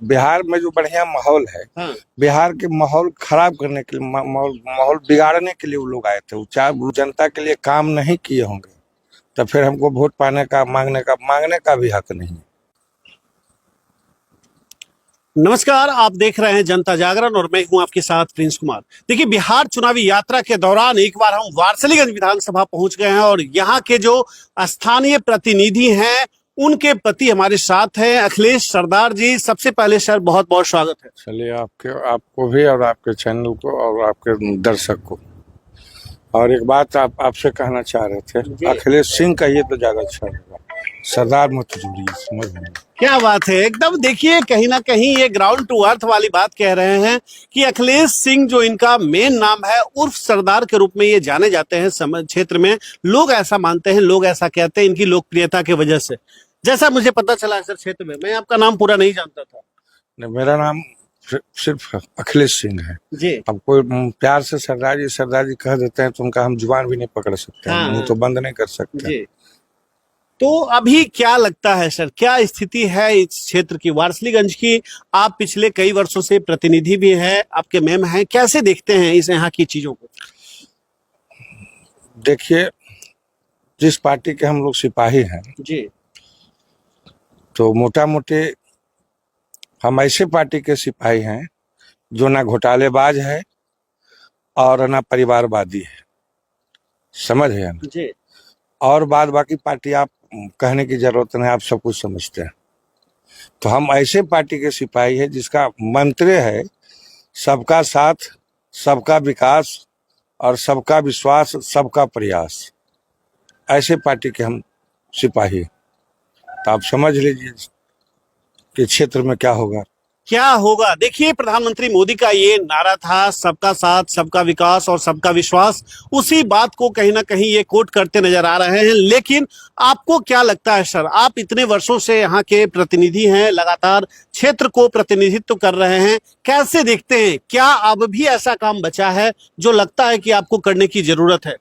बिहार में जो बढ़िया माहौल है, हाँ। बिहार के माहौल खराब करने के लिए, माहौल माहौल बिगाड़ने के लिए वो लोग आए थे। वो चाहे जनता के लिए काम नहीं किए होंगे तो फिर हमको वोट पाने का, मांगने का भी हक नहीं। नमस्कार, आप देख रहे हैं जनता जागरण और मैं हूं आपके साथ प्रिंस कुमार। देखिए, बिहार चुनावी यात्रा के दौरान एक बार हम वारसलीगंज विधानसभा पहुंच गए हैं और यहाँ के जो स्थानीय प्रतिनिधि हैं उनके प्रति हमारे साथ हैं अखिलेश सरदार जी। सबसे पहले सर बहुत बहुत स्वागत है। चलिए, आपको भी और आपके चैनल को और आपके दर्शक को। और एक बात आपसे कहना चाह रहे थे, अखिलेश सिंह कहिए तो ज्यादा अच्छा होगा, सरदार मत जोड़िए, समझ में। क्या बात है, एकदम देखिए कहीं ना कहीं ये ग्राउंड टू अर्थ वाली बात कह रहे हैं कि अखिलेश सिंह जो इनका मेन नाम है, उर्फ सरदार के रूप में ये जाने जाते हैं क्षेत्र में। लोग ऐसा मानते हैं, लोग ऐसा कहते हैं इनकी लोकप्रियता की वजह से। जैसा मुझे पता चला है सर क्षेत्र में, मैं आपका नाम पूरा नहीं जानता था। मेरा नाम सिर्फ अखिलेश सिंह है जी। अब कोई प्यार से सरदार जी कह देते हैं तो उनका हम जुबान भी नहीं पकड़ सकते हैं, मुंह तो बंद नहीं कर सकते। जी। तो अभी क्या लगता है सर, क्या स्थिति है इस क्षेत्र की, वारसलीगंज की? आप पिछले कई वर्षों से प्रतिनिधि भी हैं, आपके मेम हैं, कैसे देखते हैं इस यहाँ की चीजों को? देखिए, जिस पार्टी के हम लोग सिपाही हैं जी, तो मोटा मोटी हम ऐसे पार्टी के सिपाही हैं जो ना घोटालेबाज है और ना परिवारवादी है, समझ है ना। जी। और बाद बाकी पार्टी आप कहने की जरूरत नहीं, आप सब कुछ समझते हैं। तो हम ऐसे पार्टी के सिपाही हैं जिसका मंत्र है सबका साथ, सबका विकास और सबका विश्वास, सबका प्रयास। ऐसे पार्टी के हम सिपाही। तो आप समझ लीजिए कि क्षेत्र में क्या होगा। क्या होगा? देखिए, प्रधानमंत्री मोदी का ये नारा था, सबका साथ, सबका विकास और सबका विश्वास। उसी बात को कहीं ना कहीं ये कोट करते नजर आ रहे हैं। लेकिन आपको क्या लगता है सर, आप इतने वर्षों से यहाँ के प्रतिनिधि हैं, लगातार क्षेत्र को प्रतिनिधित्व कर रहे हैं, कैसे देखते हैं? क्या अब भी ऐसा काम बचा है जो लगता है कि आपको करने की जरूरत है?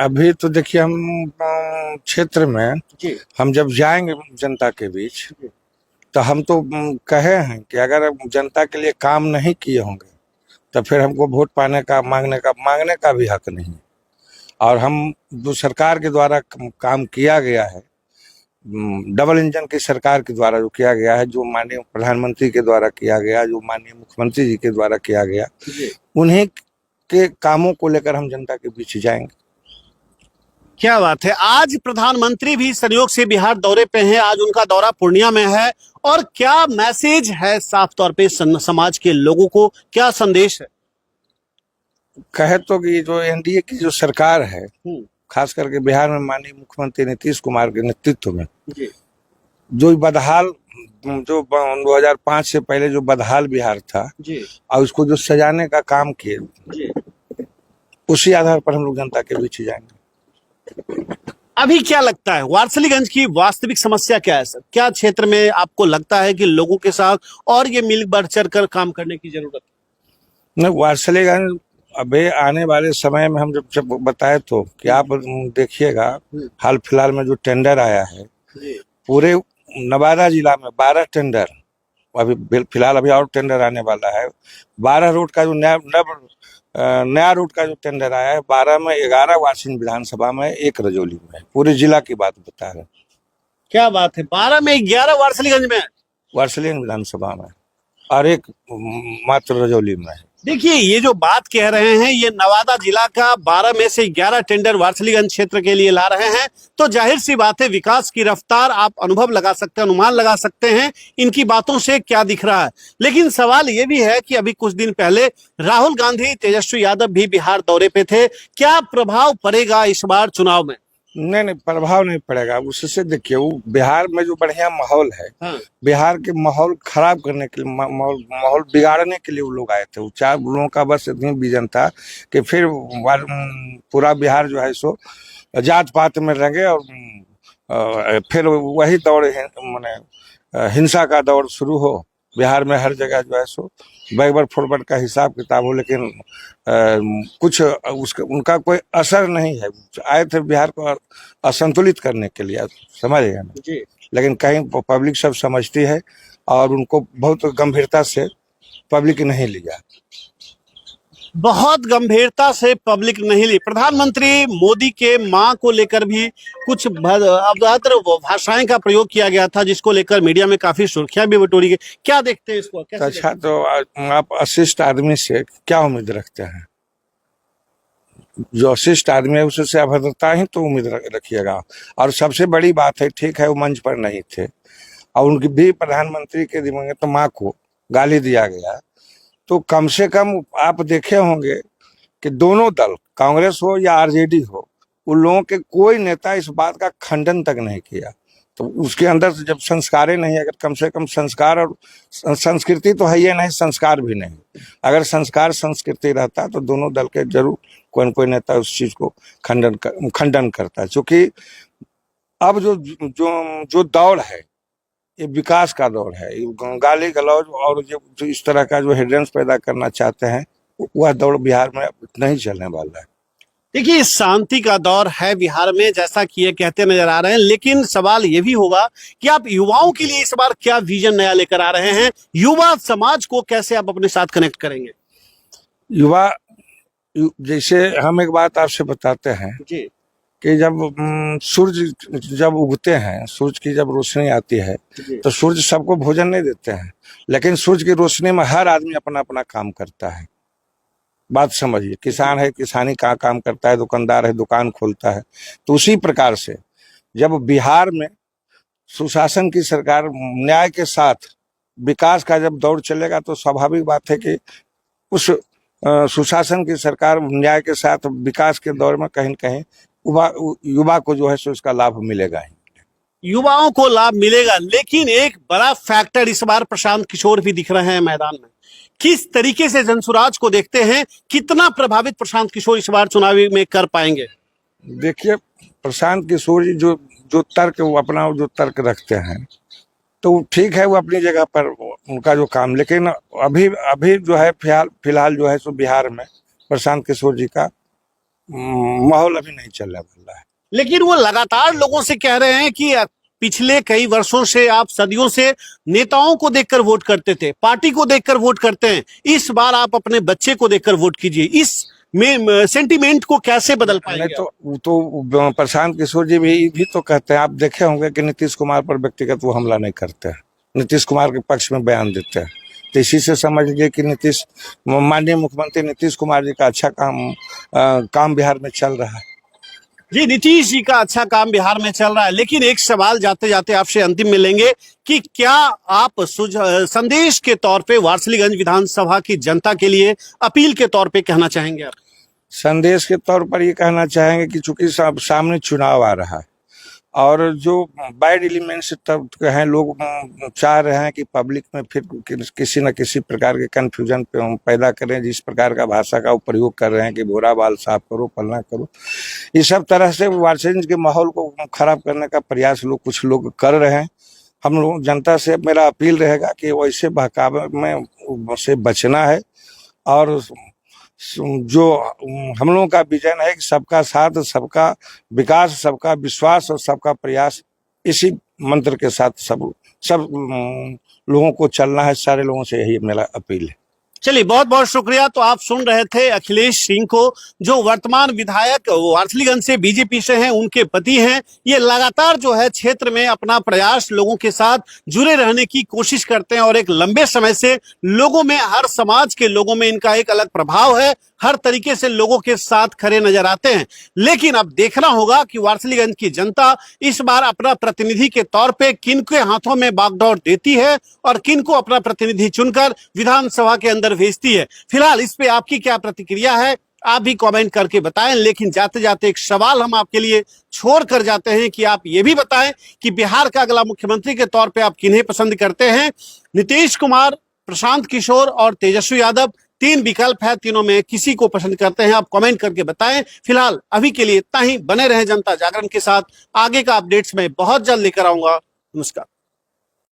अभी तो देखिए, हम क्षेत्र में हम जब जाएंगे जनता के बीच तो हम तो कहे हैं कि अगर जनता के लिए काम नहीं किए होंगे तो फिर हमको वोट पाने का, मांगने का भी हक नहीं। और हम जो सरकार के द्वारा काम किया गया है, डबल इंजन की सरकार के द्वारा जो किया गया है, जो माननीय प्रधानमंत्री के द्वारा किया गया, जो माननीय मुख्यमंत्री जी के द्वारा किया गया, उन्हीं के कामों को लेकर हम जनता के बीच जाएंगे। क्या बात है, आज प्रधानमंत्री भी संयोग से बिहार दौरे पे हैं, आज उनका दौरा पूर्णिया में है। और क्या मैसेज है साफ तौर पे समाज के लोगों को, क्या संदेश है? कहे तो कि जो एनडीए की जो सरकार है, खास करके बिहार में माननीय मुख्यमंत्री नीतीश कुमार के नेतृत्व में, जो बदहाल, जो 2005 से पहले जो बदहाल बिहार था और उसको जो सजाने का काम किए, उसी आधार पर हम लोग जनता के बीच जाएंगे। अभी क्या लगता है वारसलीगंज की वास्तविक समस्या क्या है सर? क्या क्षेत्र में आपको लगता है कि लोगों के साथ और ये मिल बढ़ चढ़ कर काम करने की जरूरत है? नहीं, वारसलीगंज अभी आने वाले समय में हम जब बताए तो कि आप देखिएगा, हाल फिलहाल में जो टेंडर आया है, पूरे नवादा जिला में 12 टेंडर, अभी फिलहाल अभी और टेंडर आने वाला है। 12 रोड का जो नया रूट का जो टेंडर आया है, 12 में 11 वारसिंह विधानसभा में, 1 रजौली में, पूरे जिला की बात बता रहे हैं। क्या बात है, 12 में 11 वारसलीगंज में, वारसलीगंज विधानसभा में, और 1 मात्र रजौली में है। देखिए, ये जो बात कह रहे हैं, ये नवादा जिला का 12 में से 11 टेंडर वारसलीगंज क्षेत्र के लिए ला रहे हैं। तो जाहिर सी बात है, विकास की रफ्तार आप अनुभव लगा सकते हैं, अनुमान लगा सकते हैं इनकी बातों से क्या दिख रहा है। लेकिन सवाल ये भी है कि अभी कुछ दिन पहले राहुल गांधी, तेजस्वी यादव भी बिहार दौरे पे थे। क्या प्रभाव पड़ेगा इस बार चुनाव में? नहीं, प्रभाव नहीं पड़ेगा। उससे देखिए, वो बिहार में जो बढ़िया माहौल है, बिहार के माहौल खराब करने के लिए, माहौल बिगाड़ने के लिए वो लोग आए थे। वो चार लोगों का बस इतनी विजन था कि फिर पूरा बिहार जो है सो जात पात में रंगे और फिर वही दौड़, माने हिंसा का दौर शुरू हो। बिहार में हर जगह जो है सो बैकवर्ड फॉरवर्ड का हिसाब किताब हो, लेकिन कुछ उनका कोई असर नहीं है। आए थे बिहार को असंतुलित करने के लिए, समझिए ना। लेकिन कहीं पब्लिक सब समझती है और उनको बहुत गंभीरता से पब्लिक नहीं लिया। बहुत गंभीरता से पब्लिक नहीं ली। प्रधानमंत्री मोदी के मां को लेकर भी कुछ अभद्र भाषाएं का प्रयोग किया गया था, जिसको लेकर मीडिया में काफी सुर्खियां भी बटोरी गई। क्या देखते हैं इसको, कैसे अच्छा, तो आप अशिष्ट आदमी से क्या उम्मीद रखते हैं? जो अशिष्ट आदमी है उससे अभद्रता ही तो उम्मीद रखिएगा। और सबसे बड़ी बात है, ठीक है वो मंच पर नहीं थे और उनकी भी प्रधानमंत्री के दिवंगत मां को गाली दिया गया, तो कम से कम आप देखे होंगे कि दोनों दल, कांग्रेस हो या आरजेडी हो, उन लोगों के कोई नेता इस बात का खंडन तक नहीं किया। तो उसके अंदर से जब संस्कार नहीं, अगर कम से कम संस्कार और संस्कृति तो है ही नहीं, संस्कार भी नहीं, अगर संस्कार संस्कृति रहता तो दोनों दल के जरूर कोई न कोई नेता उस चीज को खंडन करता है। क्योंकि अब जो दौर है ये विकास का दौर है। गाली गलौज और जो इस तरह का जो हेडलाइंस पैदा करना चाहते हैं, वह दौर बिहार में नहीं चलने वाला है। देखिए, शांति का दौर है बिहार में, जैसा कि ये कहते नजर आ रहे हैं, लेकिन सवाल ये भी होगा कि आप युवाओं के लिए इस बार क्या विजन नया लेकर आ रहे हैं? युवा समाज को कैसे आप अपने साथ कनेक्ट करेंगे? युवा, जैसे हम एक बात आपसे बताते हैं जी, कि जब सूर्य जब उगते हैं, सूरज की जब रोशनी आती है तो सूर्य सबको भोजन नहीं देते हैं, लेकिन सूरज की रोशनी में हर आदमी अपना अपना काम करता है। बात समझिए, किसान है किसानी का काम करता है, दुकानदार है दुकान खोलता है। तो उसी प्रकार से जब बिहार में सुशासन की सरकार, न्याय के साथ विकास का जब दौर चलेगा, तो स्वाभाविक बात है कि उस सुशासन की सरकार न्याय के साथ विकास के दौर में कहीं न कहीं युवा को जो है सो इसका लाभ मिलेगा ही। युवाओं को लाभ मिलेगा, लेकिन एक बड़ा फैक्टर इस बार प्रशांत किशोर भी दिख रहे हैं मैदान में। किस तरीके से जनसुराज को देखते हैं? कितना प्रभावित प्रशांत किशोर इस बार चुनावी में कर पाएंगे? देखिए, प्रशांत किशोर जी जो तर्क वो अपना जो तर्क रखते हैं, तो ठीक है वो अपनी जगह पर उनका जो काम, लेकिन अभी जो है फिलहाल जो है सो बिहार में प्रशांत किशोर जी का माहौल अभी नहीं चलने वाला है। लेकिन वो लगातार लोगों से कह रहे हैं कि पिछले कई वर्षों से, आप सदियों से नेताओं को देखकर वोट करते थे, पार्टी को देखकर वोट करते हैं, इस बार आप अपने बच्चे को देखकर वोट कीजिए। इस में सेंटिमेंट को कैसे बदल पाएंगे? तो प्रशांत किशोर जी भी तो कहते हैं, आप देखे होंगे कि नीतीश कुमार पर व्यक्तिगत वो हमला नहीं करते हैं, नीतीश कुमार के पक्ष में बयान देते हैं। तो इसी से समझ लीजिए कि माननीय मुख्यमंत्री नीतीश कुमार जी का अच्छा काम बिहार में चल रहा है। जी, नीतीश जी का अच्छा काम बिहार में चल रहा है, लेकिन एक सवाल जाते जाते आपसे अंतिम में लेंगे कि क्या आप संदेश के तौर पे वारसिलीगंज विधानसभा की जनता के लिए अपील के तौर पे कहना चाहेंगे? आप संदेश के तौर पर ये कहना चाहेंगे कि चूंकि सामने चुनाव आ रहा है और जो बैड एलिमेंट्स तब हैं, लोग चाह रहे हैं कि पब्लिक में फिर किसी न किसी प्रकार के कंफ्यूजन पैदा करें, जिस प्रकार का भाषा का प्रयोग कर रहे हैं कि भूरा बाल साफ करो, पलना करो, इस सब तरह से वारसिलीगंज के माहौल को खराब करने का प्रयास कुछ लोग कर रहे हैं। हम लोग जनता से मेरा अपील रहेगा कि वैसे बहकावे में से बचना है, और जो हम लोगों का विजन है कि सबका साथ, सबका विकास, सबका विश्वास और सबका प्रयास, इसी मंत्र के साथ सब लोगों को चलना है। सारे लोगों से यही मेरा अपील है। चलिए, बहुत बहुत शुक्रिया। तो आप सुन रहे थे अखिलेश सिंह को, जो वर्तमान विधायक वारसिलीगंज से बीजेपी से हैं, उनके पति हैं। ये लगातार जो है क्षेत्र में अपना प्रयास, लोगों के साथ जुड़े रहने की कोशिश करते हैं और एक लंबे समय से लोगों में, हर समाज के लोगों में इनका एक अलग प्रभाव है, हर तरीके से लोगों के साथ खड़े नजर आते हैं। लेकिन अब देखना होगा कि वारसिलीगंज की जनता इस बार अपना प्रतिनिधि के तौर पे किन के हाथों में बागडोर देती है और किन को अपना प्रतिनिधि चुनकर विधानसभा के अंदर भेजती है। फिलहाल इस पे आपकी क्या प्रतिक्रिया है, आप भी कमेंट करके बताएं। लेकिन जाते जाते एक सवाल हम आपके लिए छोड़ कर जाते हैं कि आप ये भी बताएं कि बिहार का अगला मुख्यमंत्री के तौर पे आप किन्हें पसंद करते हैं? नीतीश कुमार, प्रशांत किशोर और तेजस्वी यादव, 3 विकल्प है, तीनों में किसी को पसंद करते हैं? आप कमेंट करके बताएं। फिलहाल अभी के लिए इतना ही। बने रहे जनता जागरण के साथ, आगे का अपडेट्स मैं बहुत जल्द लेकर आऊंगा। नमस्कार।